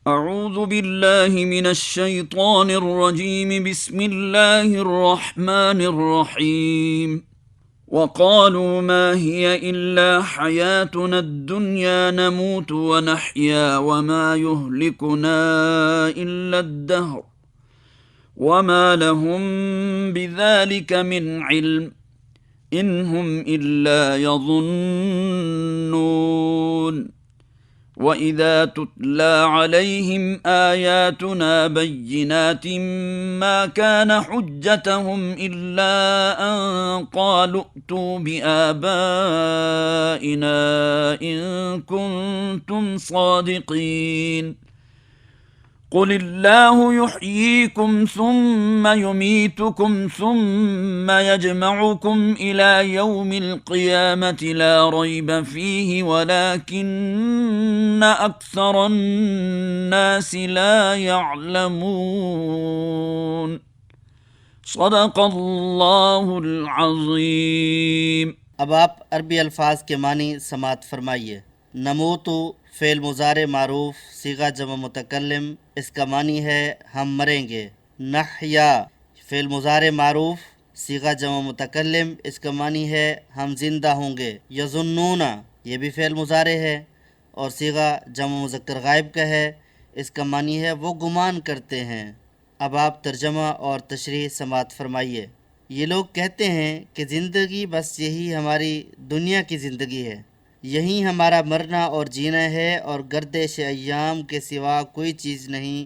اعوذ باللہ من الشیطان الرجیم بسم اللہ الرحمن الرحیم وقالوا ما هي إلا حياتنا الدنيا نموت ونحيا وما يهلكنا إلا الدهر وما لهم بذلك من علم إن هم إلا يظنون وَإِذَا تُتْلَى عَلَيْهِمْ آيَاتُنَا بَيِّنَاتٍ مَا كَانَ حُجَّتَهُمْ إِلَّا أَن قَالُوا ائْتُوا بِآبَائِنَا إِن كُنتُمْ صَادِقِينَ قُلِ اللَّهُ يُحْيِيكُمْ ثُمَّ يُمِيتُكُمْ ثُمَّ يَجْمَعُكُمْ إِلَى يَوْمِ الْقِيَامَةِ لَا رَيْبَ فِيهِ وَلَكِنَّ أَكْثَرَ النَّاسِ لَا يَعْلَمُونَ صدق اللہ العظیم۔ اب آپ عربی الفاظ کے معنی سماعت فرمائیے۔ نموتو فعل مضارع معروف صیغہ جمع متکلم، اس کا معنی ہے ہم مریں گے۔ نحیا فعل مضارع معروف صیغہ جمع متکلم، اس کا معنی ہے ہم زندہ ہوں گے۔ یظنون یہ بھی فعل مضارع ہے اور صیغہ جمع مذکر غائب کا ہے، اس کا معنی ہے وہ گمان کرتے ہیں۔ اب آپ ترجمہ اور تشریح سماعت فرمائیے۔ یہ لوگ کہتے ہیں کہ زندگی بس یہی ہماری دنیا کی زندگی ہے، یہی ہمارا مرنا اور جینا ہے، اور گردش ایام کے سوا کوئی چیز نہیں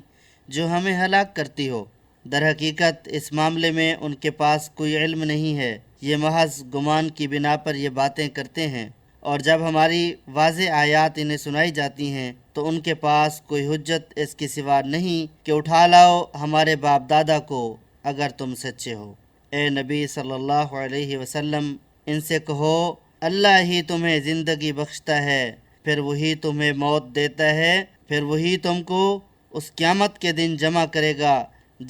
جو ہمیں ہلاک کرتی ہو۔ در حقیقت اس معاملے میں ان کے پاس کوئی علم نہیں ہے، یہ محض گمان کی بنا پر یہ باتیں کرتے ہیں، اور جب ہماری واضح آیات انہیں سنائی جاتی ہیں تو ان کے پاس کوئی حجت اس کے سوا نہیں کہ اٹھا لاؤ ہمارے باپ دادا کو اگر تم سچے ہو۔ اے نبی صلی اللہ علیہ وسلم، ان سے کہو اللہ ہی تمہیں زندگی بخشتا ہے، پھر وہی تمہیں موت دیتا ہے، پھر وہی تم کو اس قیامت کے دن جمع کرے گا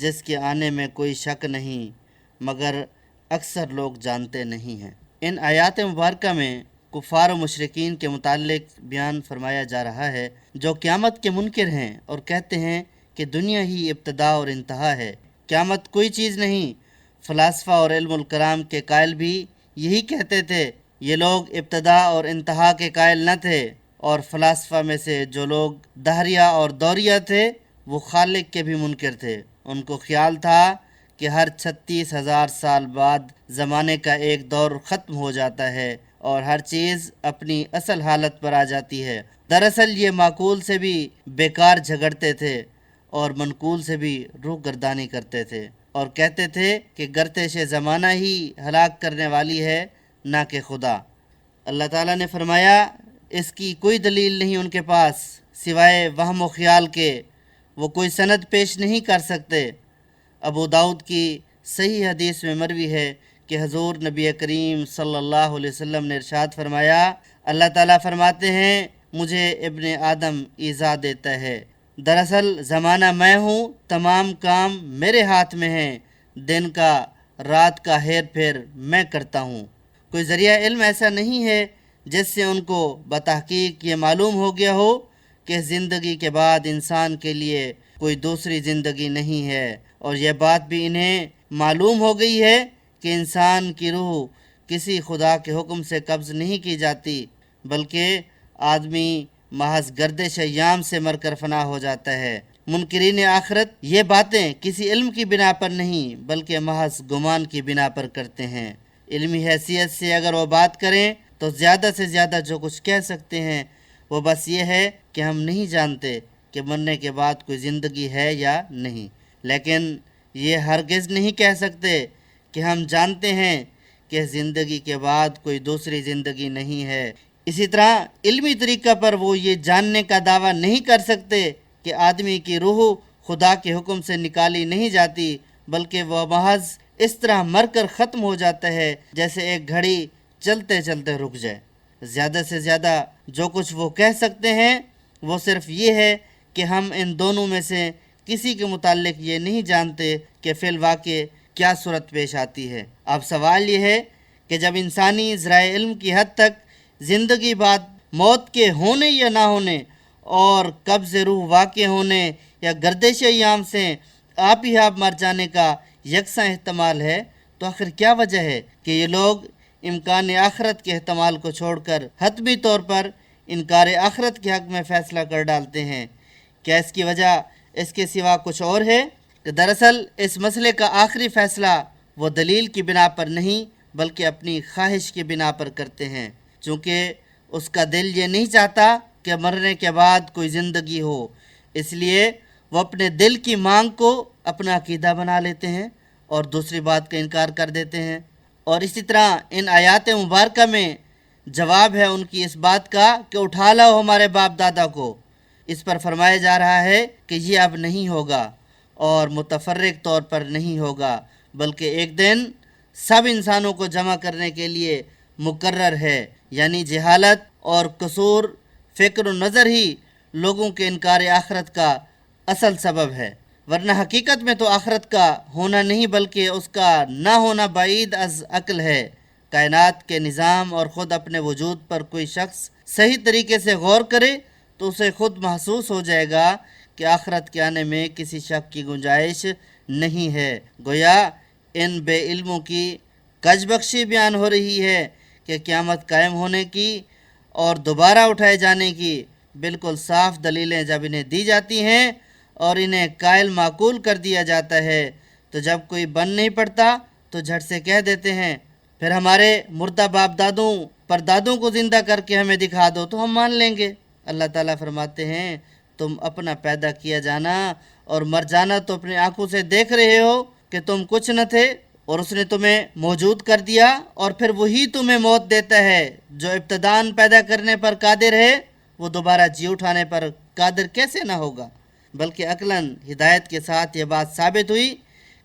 جس کے آنے میں کوئی شک نہیں، مگر اکثر لوگ جانتے نہیں ہیں۔ ان آیات مبارکہ میں کفار و مشرکین کے متعلق بیان فرمایا جا رہا ہے جو قیامت کے منکر ہیں اور کہتے ہیں کہ دنیا ہی ابتدا اور انتہا ہے، قیامت کوئی چیز نہیں۔ فلاسفہ اور علم الکلام کے قائل بھی یہی کہتے تھے۔ یہ لوگ ابتدا اور انتہا کے قائل نہ تھے، اور فلاسفہ میں سے جو لوگ دہریہ اور دوریہ تھے وہ خالق کے بھی منکر تھے۔ ان کو خیال تھا کہ ہر 36,000 سال بعد زمانے کا ایک دور ختم ہو جاتا ہے اور ہر چیز اپنی اصل حالت پر آ جاتی ہے۔ دراصل یہ معقول سے بھی بیکار جھگڑتے تھے اور منقول سے بھی روح گردانی کرتے تھے، اور کہتے تھے کہ گردش زمانہ ہی ہلاک کرنے والی ہے نہ کہ خدا۔ اللہ تعالیٰ نے فرمایا اس کی کوئی دلیل نہیں ان کے پاس سوائے وہم و خیال کے، وہ کوئی سند پیش نہیں کر سکتے۔ ابو داؤد کی صحیح حدیث میں مروی ہے کہ حضور نبی کریم صلی اللہ علیہ وسلم نے ارشاد فرمایا، اللہ تعالیٰ فرماتے ہیں مجھے ابن آدم ایذا دیتا ہے، دراصل زمانہ میں ہوں، تمام کام میرے ہاتھ میں ہیں، دن کا رات کا ہیر پھیر میں کرتا ہوں۔ کوئی ذریعہ علم ایسا نہیں ہے جس سے ان کو بتحقیق یہ معلوم ہو گیا ہو کہ زندگی کے بعد انسان کے لیے کوئی دوسری زندگی نہیں ہے، اور یہ بات بھی انہیں معلوم ہو گئی ہے کہ انسان کی روح کسی خدا کے حکم سے قبض نہیں کی جاتی، بلکہ آدمی محض گردش ایام سے مر کر فنا ہو جاتا ہے۔ منکرین آخرت یہ باتیں کسی علم کی بنا پر نہیں بلکہ محض گمان کی بنا پر کرتے ہیں۔ علمی حیثیت سے اگر وہ بات کریں تو زیادہ سے زیادہ جو کچھ کہہ سکتے ہیں وہ بس یہ ہے کہ ہم نہیں جانتے کہ مرنے کے بعد کوئی زندگی ہے یا نہیں، لیکن یہ ہرگز نہیں کہہ سکتے کہ ہم جانتے ہیں کہ زندگی کے بعد کوئی دوسری زندگی نہیں ہے۔ اسی طرح علمی طریقہ پر وہ یہ جاننے کا دعویٰ نہیں کر سکتے کہ آدمی کی روح خدا کے حکم سے نکالی نہیں جاتی، بلکہ وہ محض اس طرح مر کر ختم ہو جاتا ہے جیسے ایک گھڑی چلتے چلتے رک جائے۔ زیادہ سے زیادہ جو کچھ وہ کہہ سکتے ہیں وہ صرف یہ ہے کہ ہم ان دونوں میں سے کسی کے متعلق یہ نہیں جانتے کہ فی الواقع کیا صورت پیش آتی ہے۔ اب سوال یہ ہے کہ جب انسانی ذرائع علم کی حد تک زندگی بعد موت کے ہونے یا نہ ہونے اور قبض روح واقع ہونے یا گردش ایام سے آپ ہی آپ مر جانے کا یکساں احتمال ہے، تو آخر کیا وجہ ہے کہ یہ لوگ امکان آخرت کے احتمال کو چھوڑ کر حتمی طور پر انکار آخرت کے حق میں فیصلہ کر ڈالتے ہیں؟ کیا اس کی وجہ اس کے سوا کچھ اور ہے؟ کہ دراصل اس مسئلے کا آخری فیصلہ وہ دلیل کی بنا پر نہیں بلکہ اپنی خواہش کی بنا پر کرتے ہیں، چونکہ اس کا دل یہ نہیں چاہتا کہ مرنے کے بعد کوئی زندگی ہو، اس لیے وہ اپنے دل کی مانگ کو اپنا عقیدہ بنا لیتے ہیں اور دوسری بات کا انکار کر دیتے ہیں۔ اور اسی طرح ان آیات مبارکہ میں جواب ہے ان کی اس بات کا کہ اٹھا لاؤ ہمارے باپ دادا کو، اس پر فرمایا جا رہا ہے کہ یہ اب نہیں ہوگا اور متفرق طور پر نہیں ہوگا، بلکہ ایک دن سب انسانوں کو جمع کرنے کے لیے مقرر ہے، یعنی جہالت اور قصور فکر و نظر ہی لوگوں کے انکار آخرت کا اصل سبب ہے، ورنہ حقیقت میں تو آخرت کا ہونا نہیں بلکہ اس کا نہ ہونا بعید از عقل ہے۔ کائنات کے نظام اور خود اپنے وجود پر کوئی شخص صحیح طریقے سے غور کرے تو اسے خود محسوس ہو جائے گا کہ آخرت کے آنے میں کسی شک کی گنجائش نہیں ہے۔ گویا ان بے علموں کی کج بخشی بیان ہو رہی ہے کہ قیامت قائم ہونے کی اور دوبارہ اٹھائے جانے کی بالکل صاف دلیلیں جب انہیں دی جاتی ہیں اور انہیں قائل معقول کر دیا جاتا ہے تو جب کوئی بن نہیں پڑتا تو جھٹ سے کہہ دیتے ہیں پھر ہمارے مردہ باپ دادوں پر دادوں کو زندہ کر کے ہمیں دکھا دو تو ہم مان لیں گے۔ اللہ تعالیٰ فرماتے ہیں تم اپنا پیدا کیا جانا اور مر جانا تو اپنی آنکھوں سے دیکھ رہے ہو کہ تم کچھ نہ تھے اور اس نے تمہیں موجود کر دیا، اور پھر وہی تمہیں موت دیتا ہے۔ جو ابتداً پیدا کرنے پر قادر ہے وہ دوبارہ جی اٹھانے پر قادر کیسے نہ ہوگا؟ بلکہ عقلاً ہدایت کے ساتھ یہ بات ثابت ہوئی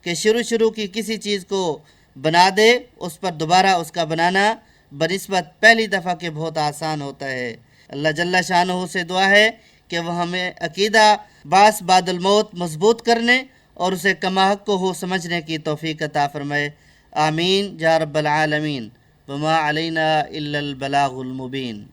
کہ شروع کی کسی چیز کو بنا دے، اس پر دوبارہ اس کا بنانا بنسبت پہلی دفعہ کے بہت آسان ہوتا ہے۔ اللہ جل شانہ سے دعا ہے کہ وہ ہمیں عقیدہ بعث بعد الموت مضبوط کرنے اور اسے کما حق کو ہو سمجھنے کی توفیق عطا فرمائے۔ آمین یا رب العالمین۔ وما علینا الا البلاغ المبین۔